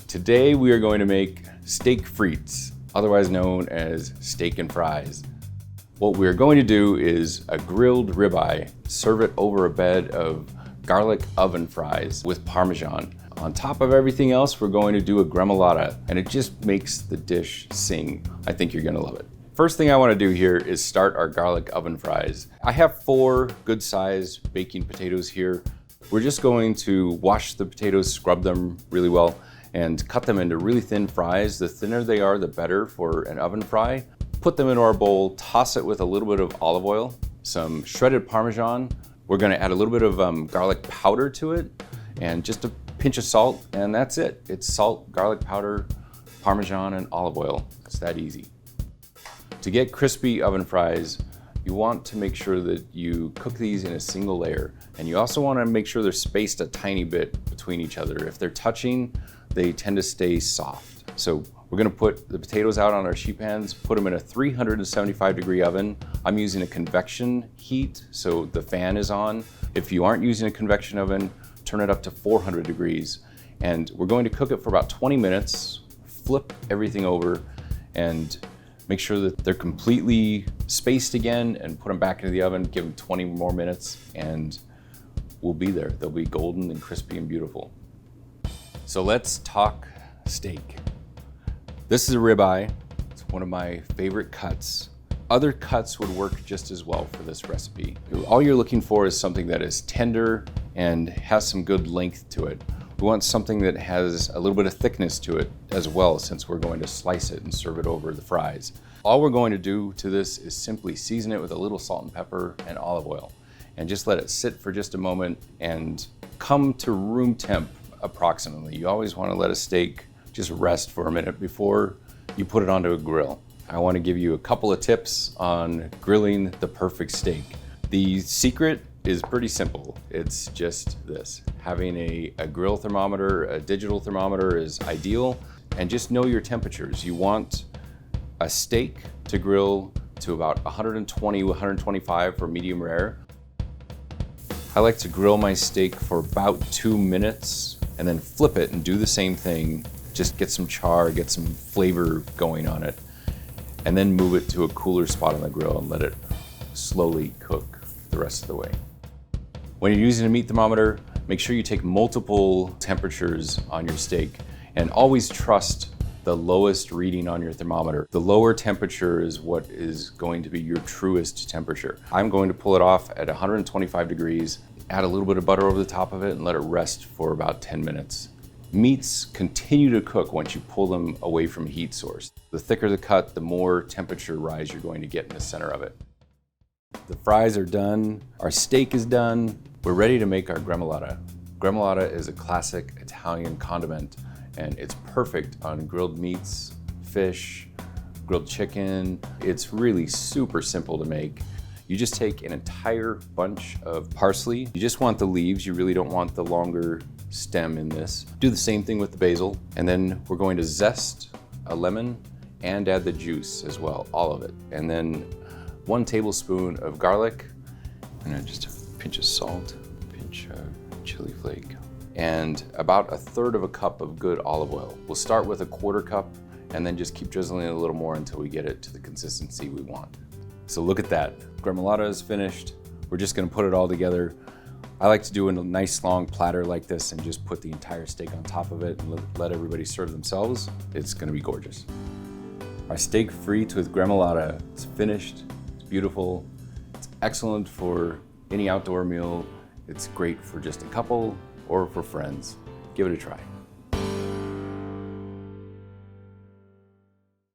Today we are going to make steak frites, otherwise known as steak and fries. What we're going to do is a grilled ribeye, serve it over a bed of garlic oven fries with Parmesan. On top of everything else, we're going to do a Gremolata, and it just makes the dish sing. I think you're gonna love it. First thing I wanna do here is start our garlic oven fries. I have 4 good-sized baking potatoes here. We're just going to wash the potatoes, scrub them really well, and cut them into really thin fries. The thinner they are, the better for an oven fry. Put them into our bowl, toss it with a little bit of olive oil, some shredded Parmesan. We're gonna add a little bit of garlic powder to it, and just a pinch of salt, and that's it. It's salt, garlic powder, Parmesan, and olive oil. It's that easy. To get crispy oven fries, you want to make sure that you cook these in a single layer, and you also want to make sure they're spaced a tiny bit between each other. If they're touching, they tend to stay soft. So we're gonna put the potatoes out on our sheet pans, put them in a 375-degree oven. I'm using a convection heat, so the fan is on. If you aren't using a convection oven, turn it up to 400 degrees. And we're going to cook it for about 20 minutes, flip everything over, and make sure that they're completely spaced again, and put them back into the oven, give them 20 more minutes, and we'll be there. They'll be golden and crispy and beautiful. So let's talk steak. This is a ribeye. It's one of my favorite cuts. Other cuts would work just as well for this recipe. All you're looking for is something that is tender and has some good length to it. We want something that has a little bit of thickness to it as well, since we're going to slice it and serve it over the fries. All we're going to do to this is simply season it with a little salt and pepper and olive oil, and just let it sit for just a moment and come to room temp approximately. You always want to let a steak just rest for a minute before you put it onto a grill. I want to give you a couple of tips on grilling the perfect steak. The secret is pretty simple. It's just this. Having a grill thermometer, a digital thermometer is ideal, and just know your temperatures. You want a steak to grill to about 120, 125 for medium rare. I like to grill my steak for about 2 minutes and then flip it and do the same thing. Just get some char, get some flavor going on it, and then move it to a cooler spot on the grill and let it slowly cook the rest of the way. When you're using a meat thermometer, make sure you take multiple temperatures on your steak, and always trust the lowest reading on your thermometer. The lower temperature is what is going to be your truest temperature. I'm going to pull it off at 125 degrees, add a little bit of butter over the top of it, and let it rest for about 10 minutes. Meats continue to cook once you pull them away from a heat source. The thicker the cut, the more temperature rise you're going to get in the center of it. The fries are done, our steak is done, we're ready to make our Gremolata. Gremolata is a classic Italian condiment, and it's perfect on grilled meats, fish, grilled chicken. It's really super simple to make. You just take an entire bunch of parsley. You just want the leaves, you really don't want the longer stem in this. Do the same thing with the basil, and then we're going to zest a lemon and add the juice as well, all of it. And then 1 tablespoon of garlic, and just a pinch of salt, pinch of chili flake, and about 1/3 cup of good olive oil. We'll start with 1/4 cup, and then just keep drizzling it a little more until we get it to the consistency we want. So look at that. Gremolata is finished. We're just gonna put it all together. I like to do a nice long platter like this and just put the entire steak on top of it and let everybody serve themselves. It's gonna be gorgeous. Our steak frites with Gremolata, it's finished, it's beautiful. It's excellent for any outdoor meal. It's great for just a couple or for friends. Give it a try.